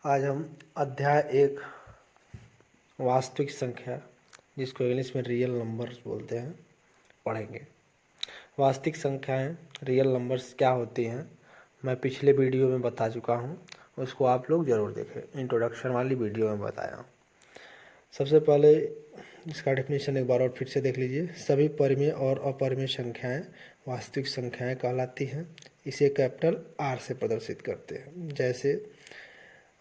आज हम अध्याय 1 वास्तविक संख्या, जिसको इंग्लिश में रियल नंबर्स बोलते हैं, पढ़ेंगे। वास्तविक संख्याएं रियल नंबर्स क्या होती हैं मैं पिछले वीडियो में बता चुका हूं, उसको आप लोग ज़रूर देखें। इंट्रोडक्शन वाली वीडियो में बताया हूं। सबसे पहले इसका डेफिनेशन एक बार और फिर से देख लीजिए। सभी परिमेय और अपरिमेय संख्याएं वास्तविक संख्याएं कहलाती हैं। इसे कैपिटल आर से प्रदर्शित करते हैं। जैसे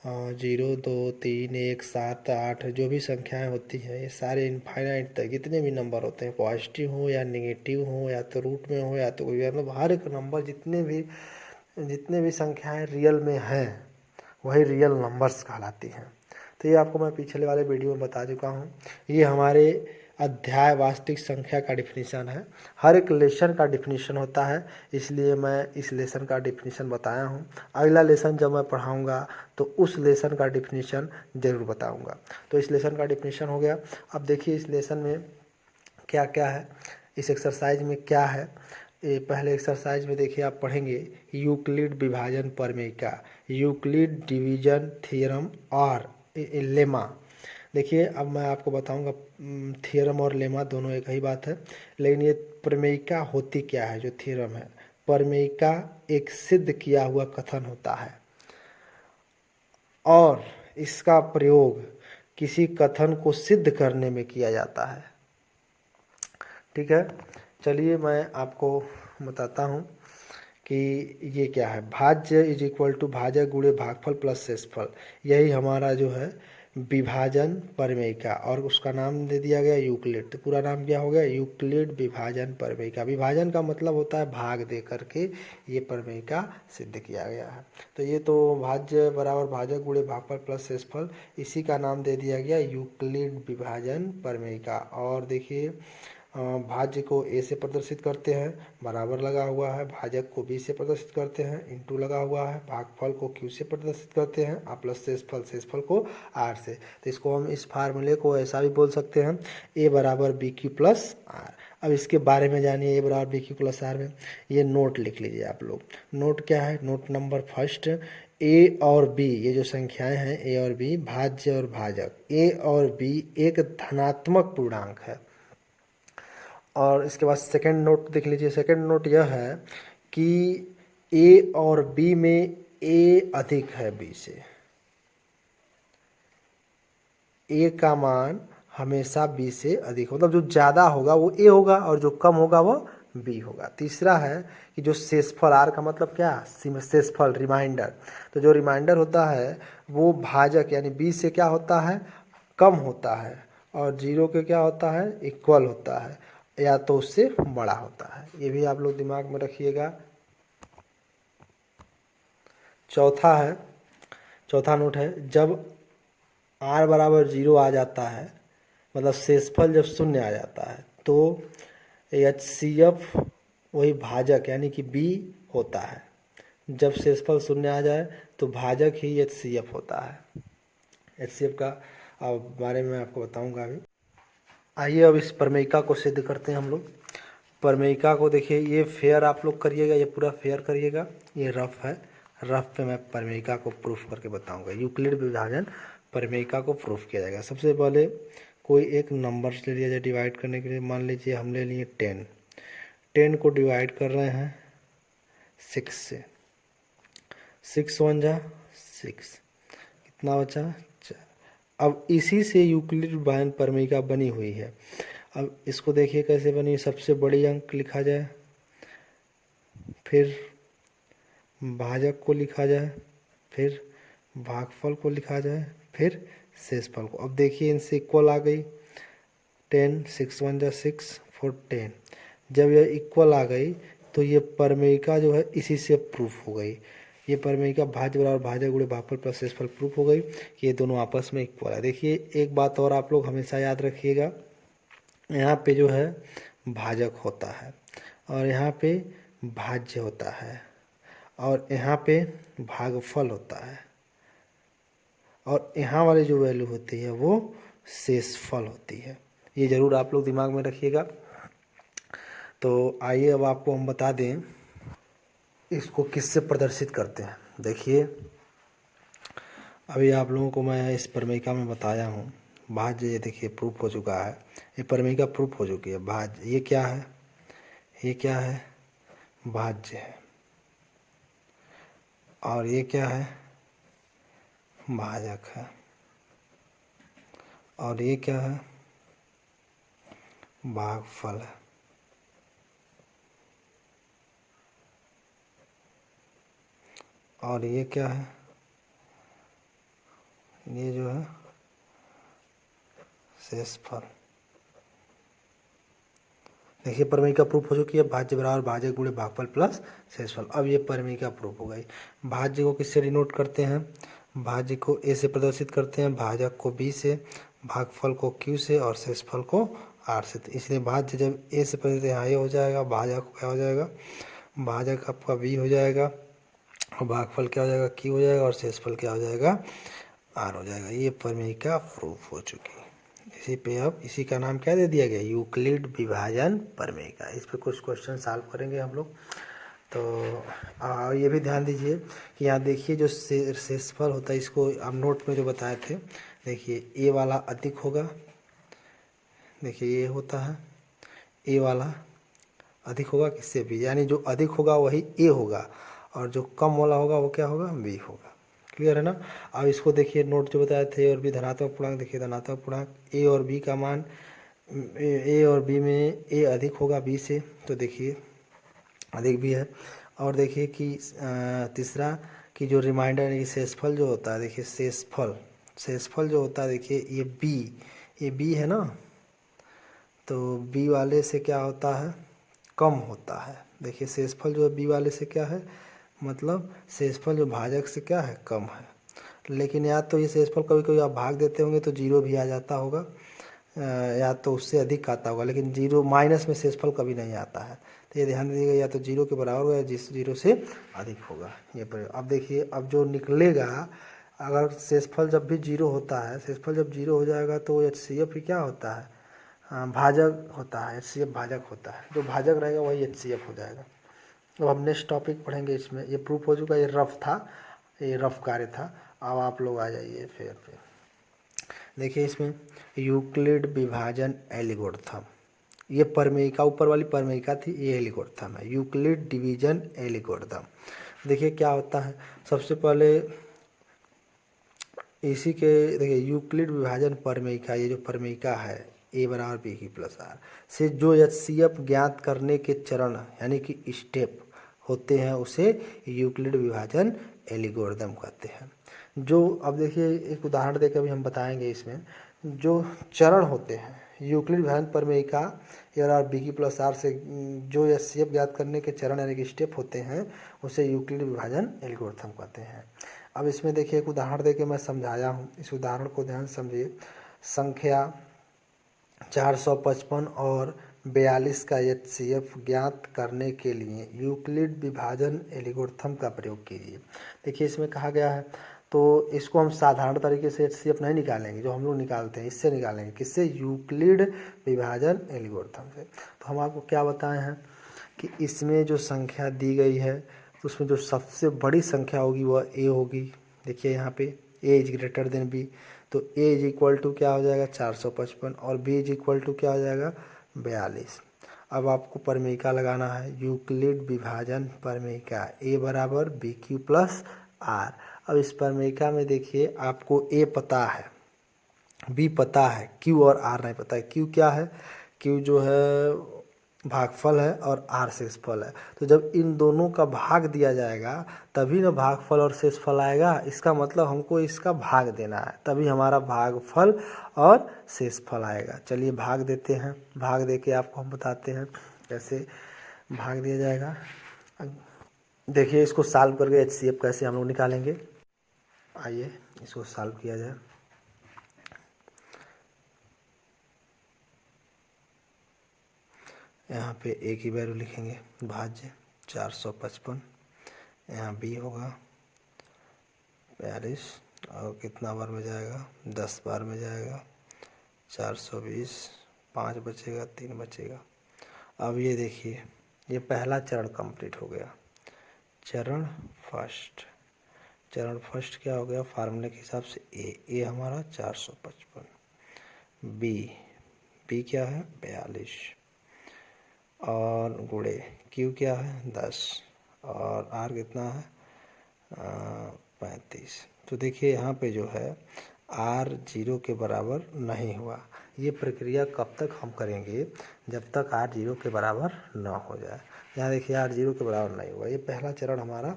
0, 2, 3, 1, 7, 8 जो भी संख्याएं होती हैं, ये सारे इनफाइनाइट तक जितने भी नंबर होते हैं, पॉजिटिव हो या नेगेटिव हो या तो रूट में हो या तो कोई, मतलब हर एक नंबर जितने भी संख्याएं रियल में हैं वही रियल नंबर्स कहलाती हैं। तो ये आपको मैं पिछले वाले वीडियो में बता चुका हूँ। ये हमारे अध्याय वास्तविक संख्या का डिफिनीशन है। हर एक लेसन का डिफिनीशन होता है, इसलिए मैं इस लेसन का डिफिनीशन बताया हूँ। अगला लेसन जब मैं पढ़ाऊँगा तो उस लेसन का डिफिनीशन ज़रूर बताऊँगा। तो इस लेसन का डिफिनीशन हो गया। अब देखिए इस लेसन में क्या क्या है, इस एक्सरसाइज में क्या है। ये पहले एक्सरसाइज में देखिए आप पढ़ेंगे यूक्लिड विभाजन प्रमेय, यूक्लिड डिवीजन थ्योरम और लेमा। देखिए अब मैं आपको बताऊंगा, थ्योरम और लेमा दोनों एक ही बात है, लेकिन ये प्रमेयिका होती क्या है। जो थ्योरम है, प्रमेयिका एक सिद्ध किया हुआ कथन होता है और इसका प्रयोग किसी कथन को सिद्ध करने में किया जाता है। ठीक है, चलिए मैं आपको बताता हूँ कि ये क्या है। भाज्य इज इक्वल टू भाजक गुणे भागफल प्लस शेषफल, यही हमारा जो है विभाजन प्रमेय का, और उसका नाम दे दिया गया यूक्लिड। तो पूरा नाम क्या हो गया, यूक्लिड विभाजन प्रमेय का। विभाजन का मतलब होता है भाग दे करके ये प्रमेय का सिद्ध किया गया है। तो ये तो भाज्य बराबर भाजक गुणे भागफल प्लस शेषफल, इसी का नाम दे दिया गया यूक्लिड विभाजन प्रमेय का। और देखिए भाज्य को ए से प्रदर्शित करते हैं, बराबर लगा हुआ है। भाजक को बी से प्रदर्शित करते हैं, इंटू लगा हुआ है। भागफल को क्यू से प्रदर्शित करते हैं और प्लस शेषफल को आर से। तो इसको हम इस फार्मूले को ऐसा भी बोल सकते हैं, ए बराबर बी क्यू प्लस आर। अब इसके बारे में जानिए, ए बराबर बी क्यू प्लस आर में ये नोट लिख लीजिए आप लोग। नोट क्या है, नोट नंबर फर्स्ट, ए और बी, ये जो संख्याएं हैं ए और बी, भाज्य और भाजक, ए और बी एक धनात्मक पूर्णांक है। और इसके बाद सेकंड नोट देख लीजिए। सेकंड नोट यह है कि ए और बी में ए अधिक है बी से। ए का मान हमेशा बी से अधिक, मतलब जो ज़्यादा होगा वो ए होगा और जो कम होगा वो बी होगा। तीसरा है कि जो शेषफल, आर का मतलब क्या, शेषफल रिमाइंडर। तो जो रिमाइंडर होता है वो भाजक यानी बी से क्या होता है, कम होता है, और जीरो के क्या होता है, इक्वल होता है, या तो उससे बड़ा होता है। ये भी आप लोग दिमाग में रखिएगा। चौथा नोट है, जब आर बराबर 0 आ जाता है, मतलब शेषफल जब शून्य आ जाता है, तो HCF वही भाजक यानी कि बी होता है। जब शेषफल शून्य आ जाए तो भाजक ही HCF होता है। HCF का बारे में आपको बताऊंगा अभी। आइए अब इस प्रमेयिका को सिद्ध करते हैं हम लोग। प्रमेयिका को देखिए, ये फेयर आप लोग करिएगा, ये पूरा फेयर करिएगा, ये रफ है। रफ पे मैं प्रमेयिका को प्रूफ करके बताऊंगा। यूक्लिड विभाजन प्रमेयिका को प्रूफ किया जाएगा। सबसे पहले कोई एक नंबर ले लिया जाए डिवाइड करने के लिए। मान लीजिए हम ले लिए 10। 10 को डिवाइड कर रहे हैं 6 से। 6 1 जा 6, कितना बचा 4। अब इसी से यूक्लिड विभाजन प्रमेयिका बनी हुई है। अब इसको देखिए कैसे बनी। सबसे बड़ी अंक लिखा जाए, फिर भाजक को लिखा जाए, फिर भागफल को लिखा जाए, फिर शेषफल को। अब देखिए इनसे इक्वल आ गई 10, 6 1 जा 6 4 10। जब यह इक्वल आ गई तो ये प्रमेयिका जो है इसी से प्रूफ हो गई। ये प्रमेयिका भाज्य बराबर भाजक गुणे भागफल प्लस शेषफल प्रूफ हो गई कि ये दोनों आपस में इक्वल है। देखिए एक बात और आप लोग हमेशा याद रखिएगा, यहाँ पे जो है भाजक होता है और यहाँ पे भाज्य होता है और यहाँ पे भागफल होता है, और यहाँ वाली जो वैल्यू होती है वो शेषफल होती है। ये ज़रूर आप लोग दिमाग में रखिएगा। तो आइए अब आपको हम बता दें इसको किससे प्रदर्शित करते हैं। देखिए अभी आप लोगों को मैं इस प्रमेयिका में बताया हूँ भाज्य, ये देखिए प्रूफ हो चुका है, ये प्रमेयिका प्रूफ हो चुकी है। भाज्य ये क्या है, ये क्या है, भाज्य है। और ये क्या है, भाजक है। और ये क्या है, भागफल है। और ये क्या है, ये जो है शेषफल। देखिए प्रमेयिका प्रूफ हो चुकी है, भाज्य बराबर भाजक गुणे भागफल प्लस शेषफल। अब ये प्रमेयिका प्रूफ हो गई। भाज्य को किससे डिनोट करते हैं, भाज्य को ए से प्रदर्शित करते हैं, भाजक को बी से, भागफल को क्यू से और शेषफल को आर से। तो इसलिए भाज्य जब ए से प्रदर्शित यहाँ ए हो जाएगा, भाजक क्या हो जाएगा, भाजक आपका बी हो जाएगा, और भागफल क्या हो जाएगा, क्यू हो जाएगा, और शेषफल क्या हो जाएगा, आर हो जाएगा। ये प्रमेयिका प्रूफ हो चुकी है। इसी पे अब इसी का नाम क्या दे दिया गया, यूक्लिड विभाजन प्रमेयिका। इस पे कुछ क्वेश्चन सॉल्व करेंगे हम लोग। तो ये भी ध्यान दीजिए कि यहाँ देखिए जो शेषफल होता है, इसको आप नोट में जो बताए थे, देखिए ए वाला अधिक होगा, देखिए ये होता है ए वाला अधिक होगा किससे बी, यानी जो अधिक होगा वही ए होगा, और जो कम वाला होगा वो क्या होगा, बी होगा। क्लियर है ना। अब इसको देखिए नोट जो बताए थे, और भी धनात्मक पूर्णांक, देखिए धनात्मक पूर्णांक ए और बी का मान, ए और बी में ए अधिक होगा बी से, तो देखिए अधिक भी है। और देखिए कि तीसरा कि जो रिमाइंडर यानी शेषफल जो होता है, देखिए शेषफल जो होता है, देखिए ये बी है ना, तो बी वाले से क्या होता है, कम होता है। देखिए शेषफल जो है बी वाले से क्या है, मतलब शेषफल जो भाजक से क्या है, कम है। लेकिन या तो ये शेषफल कभी कभी आप भाग देते होंगे तो जीरो भी आ जाता होगा, या तो उससे अधिक आता होगा, लेकिन जीरो माइनस में शेषफल कभी नहीं आता है। तो ये ध्यान दीजिएगा, या तो जीरो के बराबर होगा या जीरो से अधिक होगा। ये पर अब देखिए, अब जो निकलेगा, अगर शेषफल जब भी जीरो होता है, शेषफल जब जीरो हो जाएगा तो HCF ही क्या होता है, भाजक होता है, HCF भाजक होता है। जो भाजक रहेगा वही HCF हो जाएगा। अब हम नेक्स्ट टॉपिक पढ़ेंगे। इसमें ये प्रूफ हो चुका है, ये रफ था, ये रफ कार्य था। अब आप लोग आ जाइए फिर पे देखिए इसमें यूक्लिड विभाजन एल्गोरिथम, ये प्रमेयिका ऊपर वाली प्रमेयिका थी, ये एल्गोरिथम है यूक्लिड डिवीजन एल्गोरिथम। देखिए क्या होता है, सबसे पहले इसी के देखिए यूक्लिड विभाजन प्रमेयिका, ये जो प्रमेयिका है ए बराबर बी की प्लस आर से जो HCF ज्ञात करने के चरण यानी कि स्टेप होते हैं उसे यूक्लिड विभाजन एल्गोरिथम कहते हैं। जो अब देखिए एक उदाहरण देकर अभी हम बताएंगे, इसमें जो चरण होते हैं यूक्लिड विभाजन प्रमेयिका ए बराबर बी की प्लस आर से जो HCF ज्ञात करने के चरण यानी कि स्टेप होते हैं उसे यूक्लिड विभाजन एल्गोरिथम कहते हैं। अब इसमें देखिए एक उदाहरण देके मैं समझाया हूँ, इस उदाहरण को ध्यान से समझिए। संख्या 455 और 42 का HCF ज्ञात करने के लिए यूक्लिड विभाजन एल्गोरिथम का प्रयोग कीजिए। देखिए इसमें कहा गया है, तो इसको हम साधारण तरीके से HCF नहीं निकालेंगे, जो हम लोग निकालते हैं इससे निकालेंगे, किससे, यूक्लिड विभाजन एल्गोरिथम से। तो हम आपको क्या बताए हैं कि इसमें जो संख्या दी गई है, तो उसमें जो सबसे बड़ी संख्या होगी वह ए होगी। देखिए यहाँ पे ए इज ग्रेटर देन बी, तो ए इज इक्वल टू क्या हो जाएगा 455 और बी इज इक्वल टू क्या हो जाएगा 42। अब आपको प्रमेयिका लगाना है, यूक्लिड विभाजन प्रमेयिका ए बराबर बी क्यू प्लस आर। अब इस प्रमेयिका में देखिए आपको ए पता है, बी पता है, क्यू और आर नहीं पता है। क्यू क्या है, क्यू जो है भागफल है और आर शेषफल है। तो जब इन दोनों का भाग दिया जाएगा तभी ना भागफल और शेषफल आएगा, इसका मतलब हमको इसका भाग देना है, तभी हमारा भागफल और शेषफल आएगा। चलिए भाग देते हैं, भाग दे के आपको हम बताते हैं कैसे भाग दिया जाएगा। देखिए इसको सॉल्व करके HCF कैसे हम लोग निकालेंगे, आइए इसको सॉल्व किया जाए। यहाँ पे ए की वैल्यू लिखेंगे, भाज्य 455, यहाँ बी होगा 42 और कितना बार में जाएगा 10 बार में जाएगा, 420, 5 बचेगा 3 बचेगा। अब ये देखिए ये पहला चरण कंप्लीट हो गया, चरण फर्स्ट। चरण फर्स्ट क्या हो गया फार्मूले के हिसाब से ए हमारा 455, बी क्या है 42 और गुणे क्यू क्या है 10 और आर कितना है 35। तो देखिए यहाँ पे जो है आर 0 के बराबर नहीं हुआ। ये प्रक्रिया कब तक हम करेंगे जब तक आर 0 के बराबर ना हो जाए। यहाँ देखिए आर 0 के बराबर नहीं हुआ, ये पहला चरण हमारा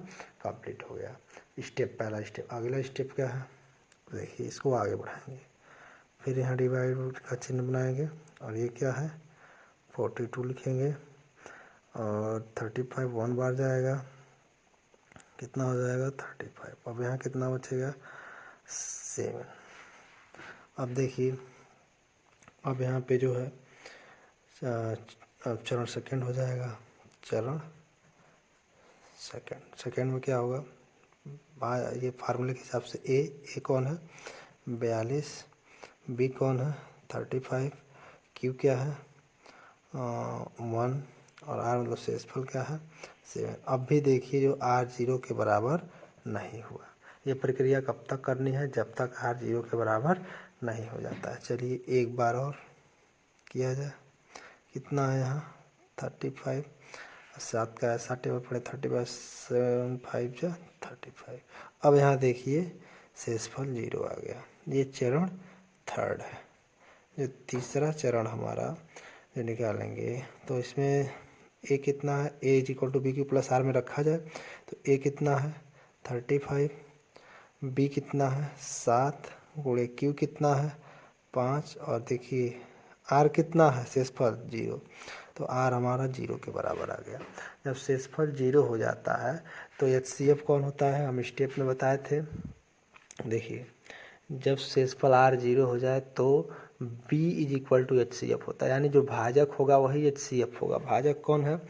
कंप्लीट हो गया। पहला स्टेप। अगला स्टेप क्या है देखिए, इसको आगे बढ़ाएंगे। फिर यहाँ डिवाइड का चिन्ह बनाएंगे और ये क्या है 42 लिखेंगे और 35 1 बार जाएगा, कितना हो जाएगा 35। अब यहाँ कितना बचेगा 7। अब देखिए अब यहाँ पे जो है अब चरण सेकंड हो जाएगा। चरण सेकंड में क्या होगा ये फार्मूले के हिसाब से ए कौन है 42, बी कौन है 35, क्यू क्या है 1 और आर मतलब शेषफल क्या है 7। अब भी देखिए जो आर 0 के बराबर नहीं हुआ। ये प्रक्रिया कब तक करनी है जब तक आर 0 के बराबर नहीं हो जाता है। चलिए एक बार और किया जाए। कितना है यहाँ 35, 7 का ऐसा टेबल पड़े 35 7 5 जा 35। अब यहाँ देखिए शेषफल 0 आ गया। ये चरण थर्ड है। जो तीसरा चरण हमारा जो निकालेंगे तो इसमें ए कितना है A is equal to B Q plus R में रखा जाए तो ए कितना है 35, बी कितना है 7 गुणे क्यू कितना है 5 और देखिए आर कितना है शेषफल 0, तो आर हमारा 0 के बराबर आ गया। जब शेषफल 0 हो जाता है तो HCF कौन होता है हम स्टेप में बताए थे। देखिए जब शेषफल आर 0 हो जाए तो B is equal to HCF होता है, यानी जो भाजक होगा वही HCF होगा। भाजक कौन है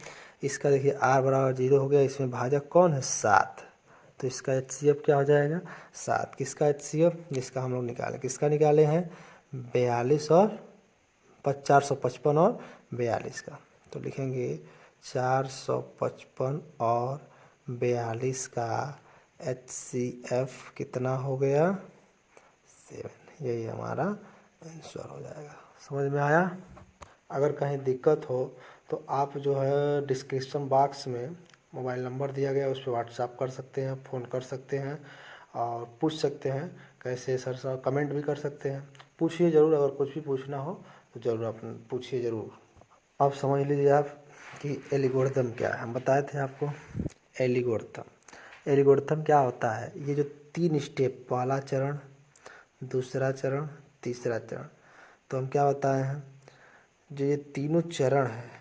इसका देखिए आर बराबर 0 हो गया, इसमें भाजक कौन है 7, तो इसका HCF क्या हो जाएगा 7। किसका HCF जिसका हम लोग निकाले, किसका निकाले हैं 42 और 455 और 42 का, तो लिखेंगे 455 और 42 का HCF कितना हो गया 7। यही हमारा आंसर हो जाएगा। समझ में आया। अगर कहीं दिक्कत हो तो आप जो है डिस्क्रिप्शन बॉक्स में मोबाइल नंबर दिया गया उस पर व्हाट्सएप कर सकते हैं, फ़ोन कर सकते हैं और पूछ सकते हैं कैसे सर कमेंट भी कर सकते हैं। पूछिए ज़रूर, अगर कुछ भी पूछना हो तो ज़रूर आप पूछिए ज़रूर। अब समझ लीजिए आप कि एल्गोरिथम क्या है। हम बताए थे आपको एल्गोरिथम क्या होता है। ये जो 3 स्टेप, पहला चरण, दूसरा चरण, तीसरा चरण, तो हम क्या बताए हैं जो ये तीनों चरण हैं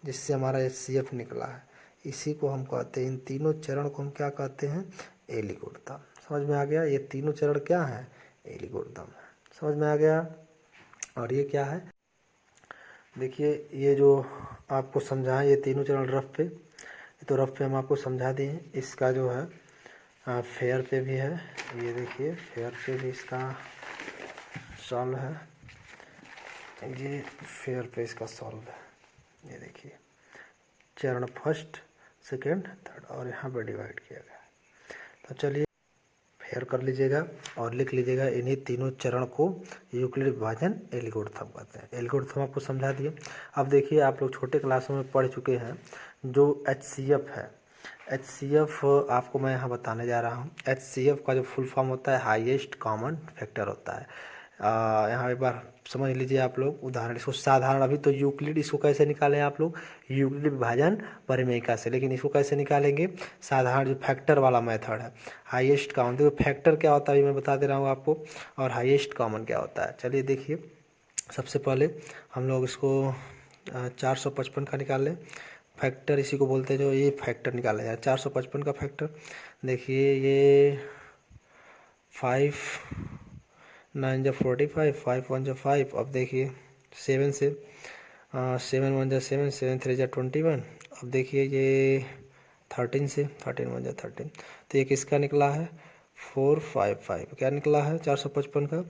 जिससे हमारा HCF निकला है इसी को हम कहते हैं, इन तीनों चरण को हम क्या कहते हैं एल्गोरिथम। समझ में आ गया। ये तीनों चरण क्या है एल्गोरिथम है। समझ में आ गया। और ये क्या है देखिए, ये जो आपको समझाएं ये तीनों चरण रफ पे, तो रफ पे हम आपको समझा दिए। इसका जो है फेयर पे भी है, ये देखिए फेयर पे भी इसका सॉल्व है, ये फेयर पे इसका सॉल्व है। ये देखिए चरण फर्स्ट सेकंड थर्ड और यहाँ पर डिवाइड किया गया है। तो चलिए फेयर कर लीजिएगा और लिख लीजिएगा इन्हीं तीनों चरण को यूक्लिड विभाजन एल्गोरिथम कहते हैं। एल्गोरिथम आपको समझा दिए। अब देखिए आप लोग छोटे क्लासों में पढ़ चुके हैं जो HCF है। HCF आपको मैं यहाँ बताने जा रहा हूँ। HCF का जो फुल फॉर्म होता है हाईएस्ट कॉमन फैक्टर होता है। यहाँ एक बार समझ लीजिए आप लोग उदाहरण। इसको साधारण, अभी तो यूक्लिड, इसको कैसे निकालें आप लोग यूक्लिड विभाजन परिमेयिका से, लेकिन इसको कैसे निकालेंगे साधारण जो फैक्टर वाला मेथड है। हाईएस्ट कॉमन, देखो फैक्टर क्या होता है मैं बता दे रहा हूँ आपको, और हाईएस्ट कॉमन क्या होता है। चलिए देखिए सबसे पहले हम लोग इसको 455 का निकाल लें। फैक्टर इसी को बोलते हैं, जो ये फैक्टर निकाला जाए 455 का फैक्टर। देखिए ये 5 9 जा 45, 5 1 जा 5। अब देखिए 7 से 7 1 जा 7, 7 3 जा 21। अब देखिए ये 13 से 13 1 जा 13, तो ये किसका निकला है 455। क्या निकला है 455 का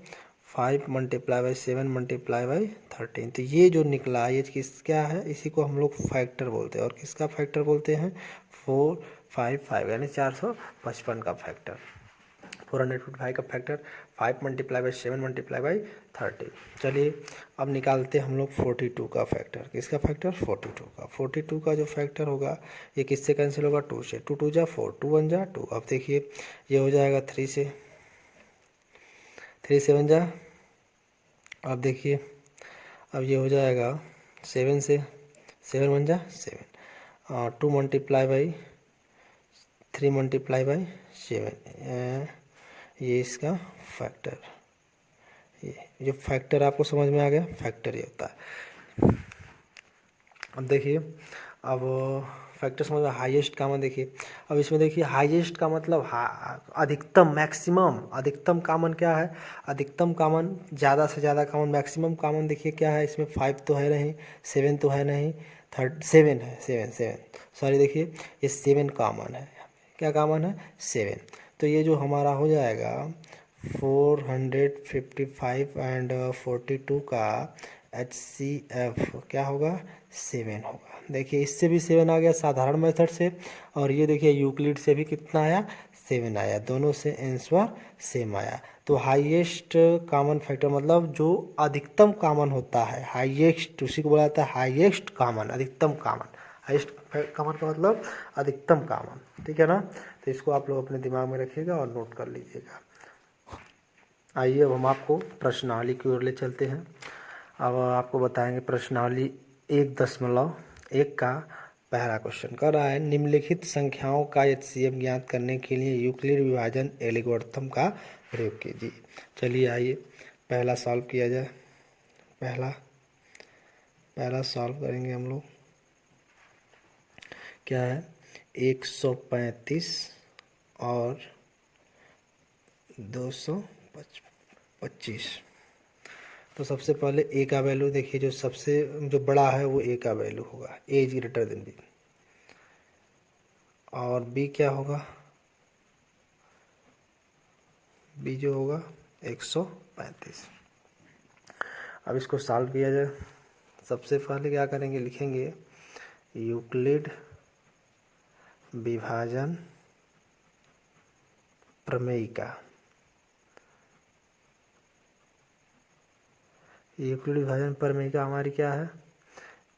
5 मल्टीप्लाई बाई 7 मल्टीप्लाई बाई 13। तो ये जो निकला ये किस क्या है, इसी को हम लोग फैक्टर बोलते हैं। और किसका फैक्टर बोलते हैं 5 यानी 455 का फैक्टर। 455 का factor 5 multiply by 7 multiply by 30। चलिए अब निकालते हैं हम लोग 42 का फैक्टर। किसका फैक्टर? 42 का। 42 का जो फैक्टर होगा ये किससे कैंसिल होगा? 2 से। 2 2 जा 4, 2 1 जा 2। अब देखिए ये हो जाएगा 3 से, 3 7 जा। अब देखिए अब ये हो जाएगा 7 से, 7 1 जा 7 और 2 मल्टीप्लाई बाई 3 मल्टीप्लाई बाई 7। ये इसका फैक्टर, ये जो फैक्टर आपको समझ में आ गया, फैक्टर ये होता है। अब देखिए अब फैक्टर समझ में, हाईएस्ट कॉमन देखिए। अब इसमें देखिए हाईएस्ट का मतलब अधिकतम, मैक्सिमम। अधिकतम कॉमन क्या है? अधिकतम कॉमन ज़्यादा से ज़्यादा कॉमन। मैक्सिमम कॉमन देखिए क्या है इसमें? 5 तो है नहीं, 7 तो है नहीं, 7 है, 7 सॉरी देखिए ये 7 कॉमन है। क्या कॉमन है? 7। तो ये जो हमारा हो जाएगा 455 एंड 42 का HCF क्या होगा? 7 होगा। देखिए इससे भी 7 आ गया साधारण मेथड से, और ये देखिए यूक्लिड से भी कितना आया? 7 आया। दोनों से आंसर सेम आया। तो हाईएस्ट कॉमन फैक्टर मतलब जो अधिकतम कॉमन होता है, हाईएस्ट, उसी को बोला जाता है हाईएस्ट कॉमन, अधिकतम कॉमन। हाईएस्ट कॉमन का मतलब अधिकतम कॉमन, ठीक है ना? तो इसको आप लोग अपने दिमाग में रखिएगा और नोट कर लीजिएगा। आइए अब हम आपको प्रश्नावली की ओर ले चलते हैं। अब आपको बताएंगे प्रश्नावली 1.1 का पहला क्वेश्चन कर रहा है, निम्नलिखित संख्याओं का HCF ज्ञात करने के लिए यूक्लिड विभाजन एल्गोरिथम का प्रयोग कीजिए। चलिए आइए पहला सॉल्व किया जाए। पहला सॉल्व करेंगे हम लोग। क्या है? 135 और 225। तो सबसे पहले ए का वैल्यू देखिए, जो सबसे जो बड़ा है वो ए का वैल्यू होगा, ए इज ग्रेटर देन बी। और बी क्या होगा? बी जो होगा 135। अब इसको सॉल्व किया जाए। सबसे पहले क्या करेंगे? लिखेंगे यूक्लिड विभाजन प्रमेयिका। यूक्लिड विभाजन प्रमेयिका हमारी क्या है?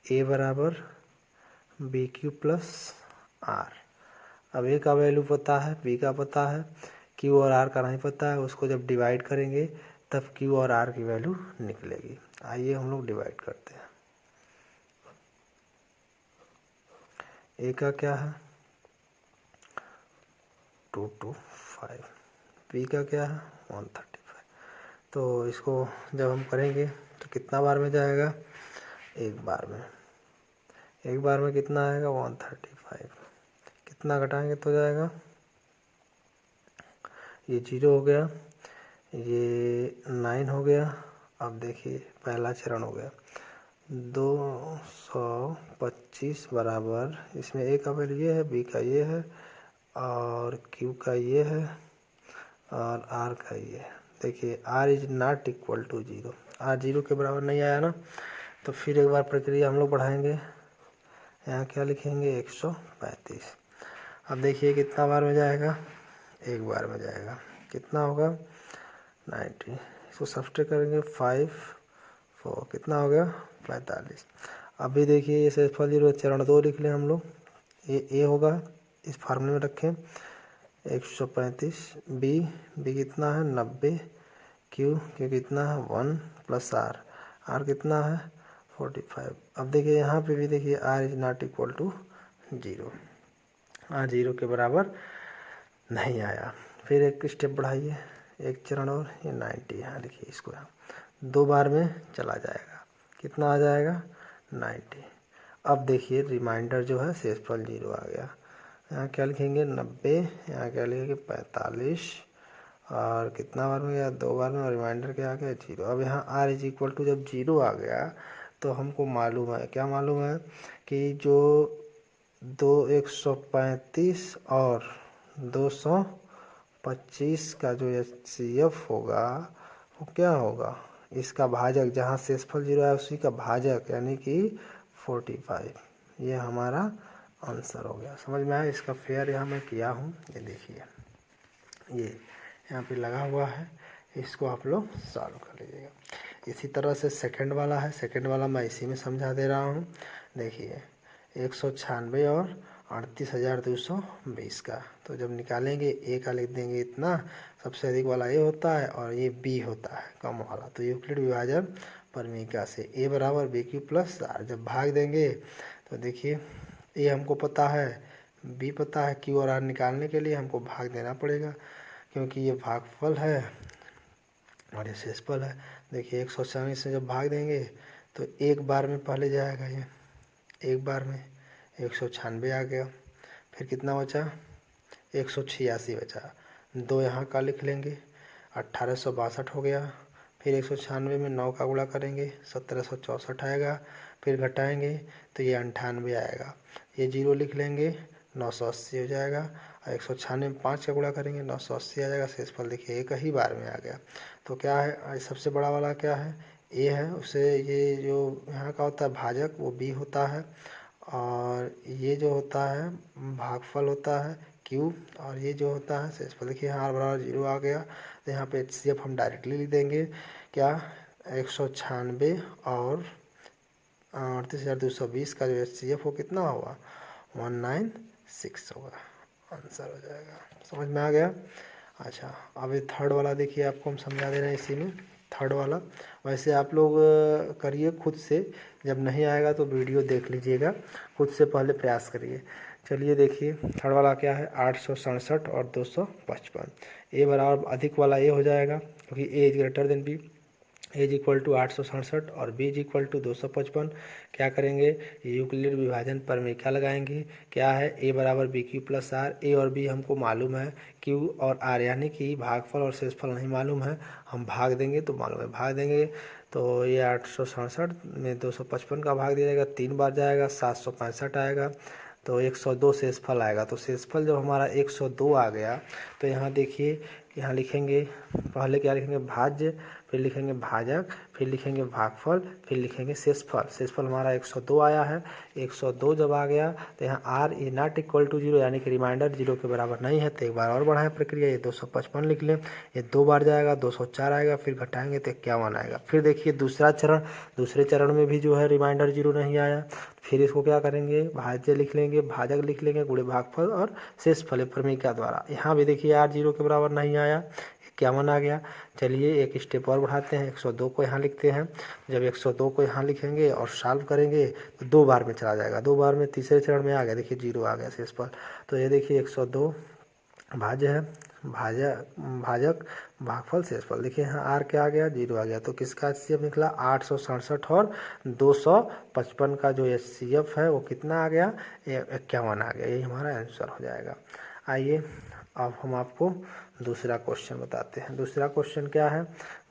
ए बराबर बी क्यू प्लस आर। अब ए का वैल्यू पता है, बी का पता है, क्यू और आर का नहीं पता है। उसको जब डिवाइड करेंगे तब क्यू और आर की वैल्यू निकलेगी। आइए हम लोग डिवाइड करते हैं। ए का क्या है? 225। बी का क्या है? 135। तो इसको जब हम करेंगे तो कितना बार में जाएगा? एक बार में। एक बार में कितना आएगा? 135। कितना घटाएंगे तो जाएगा? ये 0 हो गया, ये 9 हो गया। अब देखिए पहला चरण हो गया 225 बराबर, इसमें ए का वैल्यू ये है, बी का ये है, और क्यू का ये है, और आर का ये है। देखिए R is not equal to 0। R 0 के बराबर नहीं आया ना, तो फिर एक बार प्रक्रिया हम लोग बढ़ाएंगे। यहाँ क्या लिखेंगे? 135। अब देखिए कितना बार में जाएगा? एक बार में जाएगा। कितना होगा? 90। इसको सब्ट्रैक्ट करेंगे 5 4, कितना हो गया? 45। अभी देखिए इसे फल 0 चरण 2 लिख लें हम लोग। ये ए होगा, इस फार्मूले में रखें 135। बी कितना है? 90। क्यू कितना है? 1 प्लस आर कितना है? 45। अब देखिए यहाँ पे भी देखिए R is not equal to 0। R 0 के बराबर नहीं आया। फिर एक स्टेप बढ़ाइए, एक चरण और, ये 90 यहाँ लिखिए, इसको यहाँ 2 बार में चला जाएगा। कितना आ जाएगा? 90। अब देखिए रिमाइंडर जो है शेषफल 0 आ गया। यहाँ क्या लिखेंगे? 90। यहाँ क्या लिखेंगे? 45। और कितना बार में गया? 2 बार में, और रिमाइंडर क्या आ गया? 0। अब यहाँ आर इज इक्वल टू जब 0 आ गया तो हमको मालूम है, क्या मालूम है? कि जो 135 और 225 का जो HCF होगा वो क्या होगा? इसका भाजक, जहाँ शेषफल 0 है उसी का भाजक, यानी कि 45। ये हमारा आंसर हो गया। समझ में आया? इसका फेयर यहाँ मैं किया हूँ, ये देखिए ये यहाँ पे लगा हुआ है, इसको आप लोग सॉल्व कर लीजिएगा। इसी तरह से सेकंड वाला है, सेकंड वाला मैं इसी में समझा दे रहा हूँ। देखिए 196 और 38,220 का, तो जब निकालेंगे ए का लिख देंगे इतना, सबसे अधिक वाला ए होता है और ये बी होता है कम वाला, तो यूक्लिड विभाजन परमीका से ए बराबर बी क्यू प्लस आर। जब भाग देंगे तो देखिए ए हमको पता है, बी पता है, क्यू और आर निकालने के लिए हमको भाग देना पड़ेगा, क्योंकि ये भागफल है और ये शेषफल है। देखिए 196 से जब भाग देंगे तो एक बार में पहले जाएगा, ये एक बार में 196 आ गया, फिर कितना बचा 186 बचा, 2 यहाँ का लिख लेंगे, 1862 हो गया। फिर 196 में 9 का गुणा करेंगे 1764 आएगा, फिर घटाएंगे तो ये 98 आएगा, ये 0 लिख लेंगे 980 हो जाएगा, और 196 में 5 का गुणा करेंगे 980 आ जाएगा। शेषफल देखिए एक ही बार में आ गया। तो क्या है, सबसे बड़ा वाला क्या है, ए है, उसे ये जो यहाँ का होता है भाजक वो बी होता है, और ये जो होता है भागफल होता है क्यू, और ये जो होता है शेषफल। देखिए यहाँ बराबर 0 आ गया, तो यहाँ पे HCF हम डायरेक्टली लिख देंगे, क्या 196 और 38,220 का जो HCF वो कितना होगा 196 होगा, आंसर हो जाएगा। समझ में आ गया? अच्छा, अब ये थर्ड वाला देखिए आपको हम समझा दे रहे हैं इसी में। थर्ड वाला वैसे आप लोग करिए खुद से, जब नहीं आएगा तो वीडियो देख लीजिएगा, खुद से पहले प्रयास करिए। चलिए देखिए थर्ड वाला क्या है, 867 और 255। ए बराबर अधिक वाला ए हो जाएगा, क्योंकि A is greater than B. A is equal to 867 और बी इज इक्वल टू 255। क्या करेंगे, यूक्लिड विभाजन पर में क्या लगाएंगे, क्या है ए बराबर बी क्यू प्लस आर। ए और बी हमको मालूम है, क्यू और आर यानी कि भागफल और शेषफल नहीं मालूम है, हम भाग देंगे तो मालूम है, भाग देंगे तो ये 867 में 255 का भाग दिया जाएगा, 3 बार जाएगा 765 आएगा, तो 102 शेषफल आएगा। तो शेषफल जब हमारा 102 आ गया तो यहाँ देखिए, यहाँ लिखेंगे पहले क्या लिखेंगे भाज्य, फिर लिखेंगे भाजक, फिर लिखेंगे भागफल, फिर लिखेंगे शेषफल। शेषफल हमारा 102 आया है, 102 जब आ गया तो यहाँ R is not equal to 0 यानी कि रिमाइंडर 0 के बराबर नहीं है, तो एक बार और बढ़ाएं प्रक्रिया, ये 255 लिख लें, ये 2 बार जाएगा 204 आएगा, फिर घटाएंगे तो 51 आएगा। फिर देखिए दूसरा चरण, दूसरे चरण में भी जो है रिमाइंडर 0 नहीं आया, फिर इसको क्या करेंगे भाज्य लिख लेंगे, भाजक लिख लेंगे, गुणे भागफल और शेषफल प्रमेय द्वारा। यहाँ भी देखिए आर 0 के बराबर नहीं आया, 51 आ गया। चलिए एक स्टेप और बढ़ाते हैं, 102 को यहाँ लिखते हैं। जब 102 को यहाँ लिखेंगे और सॉल्व करेंगे तो 2 बार में चला जाएगा, 2 बार में तीसरे चरण में आ गया, देखिए 0 आ गया शेषफल। तो ये देखिए 102 भाज्य है, भाजक भागफल शेषफल। देखिए यहाँ आर क्या आ गया 0 आ गया, तो किसका HCF निकला 867 और 255 का जो HCF है वो कितना आ गया 51 आ गया, यही हमारा आंसर हो जाएगा। आइए अब हम आपको दूसरा क्वेश्चन बताते हैं। दूसरा क्वेश्चन क्या है,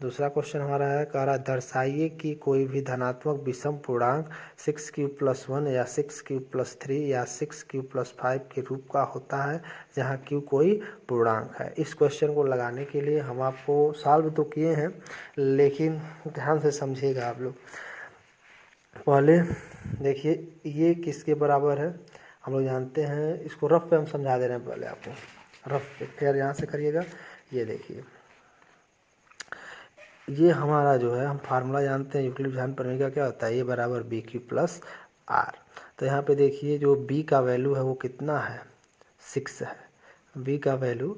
दूसरा क्वेश्चन हमारा है, कह रहा दर्शाइए कि कोई भी धनात्मक विषम पूर्णांक 6q+1 या 6q+3 या 6q+5 के रूप का होता है जहां q कोई पूर्णांक है। इस क्वेश्चन को लगाने के लिए हम आपको सॉल्व तो किए हैं, लेकिन ध्यान से समझिएगा आप लोग। पहले देखिए ये किसके बराबर है, हम लोग जानते हैं, इसको रफ पे हम समझा दे रहे हैं पहले आपको, रफ पे यहाँ से करिएगा। ये देखिए ये हमारा जो है, हम फार्मूला जानते हैं यूक्लिड विभाजन प्रमेय का, क्या होता है ए बराबर बी क्यू प्लस आर। तो यहाँ पे देखिए जो बी का वैल्यू है वो कितना है 6 है, बी का वैल्यू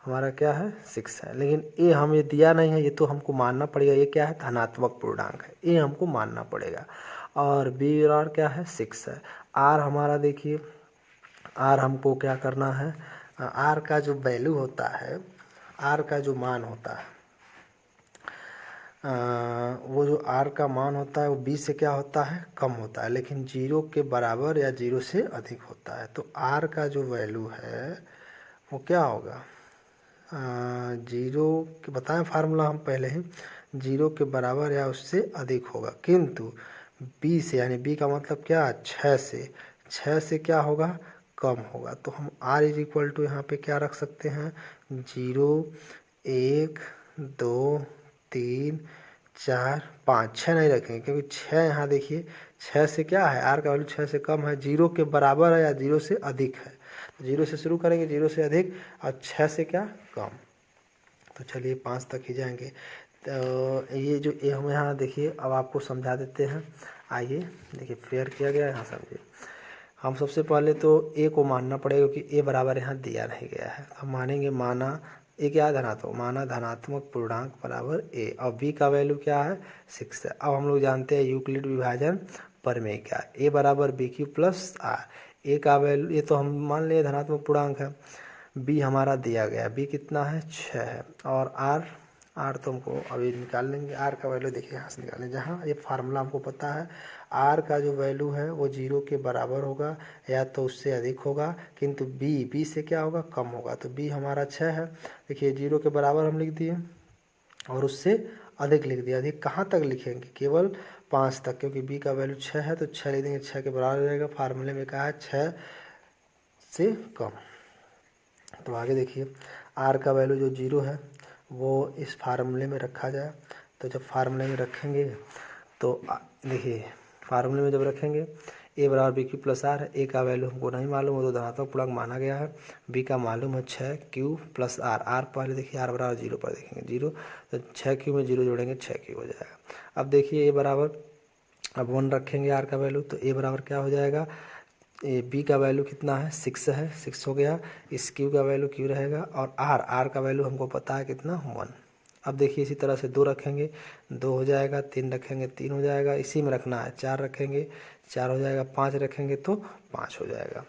हमारा क्या है 6 है, लेकिन ए हमें दिया नहीं है, ये तो हमको मानना पड़ेगा, ये क्या है धनात्मक पूर्णांक है, ये हमको मानना पड़ेगा। और बी और क्या है 6 है। आर हमारा देखिए, आर हमको क्या करना है, आर का जो वैल्यू होता है, आर का जो मान होता है, वो जो आर का मान होता है वो बी से क्या होता है कम होता है, लेकिन 0 के बराबर या 0 से अधिक होता है। तो आर का जो वैल्यू है वो क्या होगा, 0 के बताएं फार्मूला हम पहले ही, 0 के बराबर या उससे अधिक होगा, किंतु बी से, यानी बी का मतलब क्या 6 से क्या होगा कम होगा। तो हम r इज इक्वल टू यहाँ पे क्या रख सकते हैं 0, 1, 2, 3, 4 5 6 नहीं रखेंगे, क्योंकि 6 यहाँ देखिए 6 से क्या है, आर का वैल्यू 6 से कम है, 0 के बराबर है या 0 से अधिक है। तो 0 से शुरू करेंगे, 0 से अधिक और 6 से क्या कम। तो चलिए 5 तक ही जाएंगे। तो ये जो ए हम यहाँ देखिए, अब आपको समझा देते हैं। आइए देखिए, फेयर किया गया है, यहाँ समझिए। हम सबसे पहले तो ए को मानना पड़ेगा, क्योंकि ए बराबर यहाँ दिया नहीं गया है। हम मानेंगे माना ए क्या है, धनात्मक, माना धनात्मक पूर्णांक बराबर ए। और बी का वैल्यू क्या है, 6 है। अब हम लोग जानते हैं यूक्लिड विभाजन प्रमेय क्या, ए बराबर बी क्यू प्लस आर। ए का वैल्यू, ये तो हम मान लिए धनात्मक पूर्णांक है। बी हमारा दिया गया, बी कितना है, 6 है। और आर तो हमको अभी निकाल लेंगे। आर का वैल्यू देखिए यहाँ से निकालें, जहाँ ये फार्मूला हमको पता है। आर का जो वैल्यू है वो 0 के बराबर होगा या तो उससे अधिक होगा, किंतु बी से क्या होगा, कम होगा। तो बी हमारा 6 है। देखिए 0 के बराबर हम लिख दिए और उससे अधिक लिख दिया। अधिक कहाँ तक लिखेंगे, केवल 5 तक, क्योंकि बी का वैल्यू 6 है तो 6 लिख देंगे, 6 के बराबर रहेगा। फार्मूले में कहा है 6 से कम। तो आगे देखिए, आर का वैल्यू जो 0 है वो इस फार्मूले में रखा जाए। तो जब फार्मूले में रखेंगे तो देखिए, फार्मूले में जब रखेंगे ए बराबर बी क्यू प्लस आर है। ए का वैल्यू हमको नहीं मालूम, वो तो धनात्मक पूर्णांक माना गया है। बी का मालूम है 6 क्यू प्लस आर। आर पहले देखिए, आर बराबर 0 पर देखेंगे 0, तो 6 क्यू में 0 जोड़ेंगे 6 क्यू हो जाएगा। अब देखिए ए बराबर, अब 1 रखेंगे आर का वैल्यू, तो ए बराबर क्या हो जाएगा, ए बी का वैल्यू कितना है, 6 है, 6 हो गया। इस क्यू का वैल्यू क्यू रहेगा, और आर का वैल्यू हमको पता है कितना, 1। अब देखिए इसी तरह से 2 रखेंगे, 2 हो जाएगा। 3 रखेंगे, 3 हो जाएगा। इसी में रखना है, 4 रखेंगे, 4 हो जाएगा। 5 रखेंगे तो 5 हो जाएगा।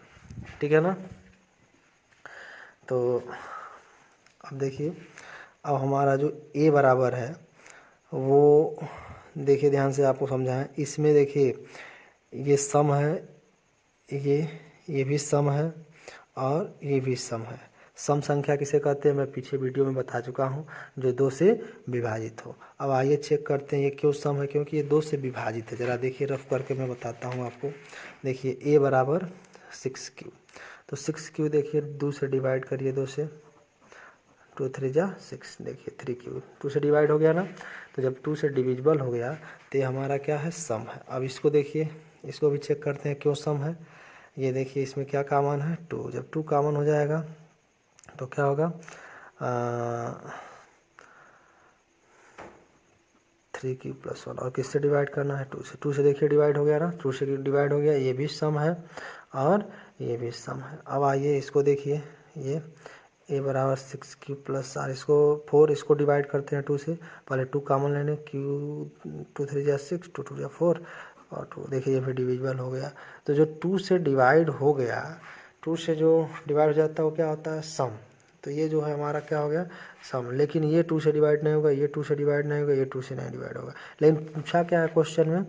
ठीक है ना। तो अब देखिए, अब हमारा जो ए बराबर है वो देखिए ध्यान से आपको समझाएं। इसमें देखिए ये सम है, ये भी सम है और ये भी सम है। सम संख्या किसे कहते हैं, मैं पीछे वीडियो में बता चुका हूँ, जो 2 से विभाजित हो। अब आइए चेक करते हैं ये क्यों सम है, क्योंकि ये 2 से विभाजित है। ज़रा देखिए, रफ करके मैं बताता हूँ आपको। देखिए ए बराबर 6 क्यू, तो 6 क्यू देखिए 2 से डिवाइड करिए, 2 से, 2 3 जा 6, देखिए 3 क्यू 2 से डिवाइड हो गया ना। तो जब 2 से डिविजिबल हो गया तो ये हमारा क्या है, सम है। अब इसको देखिए, इसको भी चेक करते हैं क्यों सम है। ये देखिए इसमें क्या कॉमन है, 2। जब 2 कॉमन हो जाएगा तो क्या होगा, 3 क्यू प्लस 1। और किससे डिवाइड करना है, 2 से। 2 से देखिए डिवाइड हो गया ना, 2 से डिवाइड हो गया। ये भी सम है और ये भी सम है। अब आइए इसको देखिए, ये ए बराबर 6 क्यू प्लस आर, इसको 4, इसको डिवाइड करते हैं 2 से। पहले 2 कॉमन लेने, क्यू 2 3 जा 6, 2 2 जा 4 और 2। देखिए ये भी डिविजिबल हो गया। तो जो 2 से डिवाइड हो गया, 2 से जो डिवाइड हो जाता है वो क्या होता है, सम। तो ये जो है हमारा क्या हो गया, सम। लेकिन ये 2 से डिवाइड नहीं होगा, ये 2 से डिवाइड नहीं होगा, ये 2 से नहीं डिवाइड होगा। लेकिन पूछा क्या है क्वेश्चन में,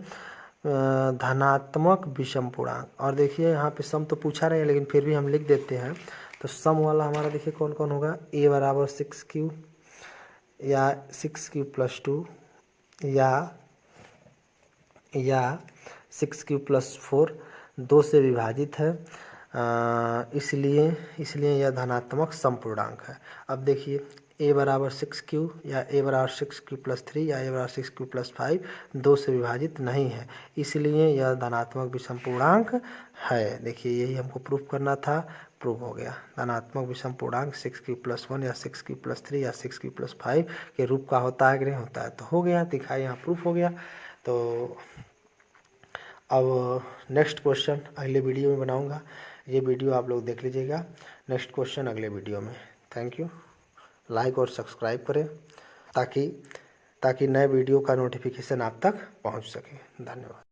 धनात्मक विषम पूर्णांक। और देखिए यहाँ पे सम तो पूछा नहीं है, लेकिन फिर भी हम लिख देते हैं। तो सम वाला हमारा देखिए कौन कौन होगा, ए बराबर 6 क्यू या 6 क्यू प्लस 2 या 6 क्यू प्लस 4, 2 से विभाजित है, इसलिए यह धनात्मक समपूर्णांक है। अब देखिए ए बराबर 6 क्यू या ए बराबर 6 क्यू प्लस 3 या ए बराबर 6 क्यू प्लस 5 2 से विभाजित नहीं है, इसलिए यह धनात्मक विषम पूर्णांक है। देखिए यही हमको प्रूफ करना था, प्रूफ हो गया। धनात्मक विषम पूर्णांक 6 क्यू प्लस 1 या 6 क्यू प्लस 3 या 6 क्यू प्लस 5 के रूप का होता है कि नहीं होता है, तो हो गया, दिखाई यहाँ प्रूफ हो गया। तो अब नेक्स्ट क्वेश्चन अगले वीडियो में बनाऊंगा, ये वीडियो आप लोग देख लीजिएगा। नेक्स्ट क्वेश्चन अगले वीडियो में। Thank you. लाइक और सब्सक्राइब करें ताकि नए वीडियो का नोटिफिकेशन आप तक पहुंच सके। धन्यवाद।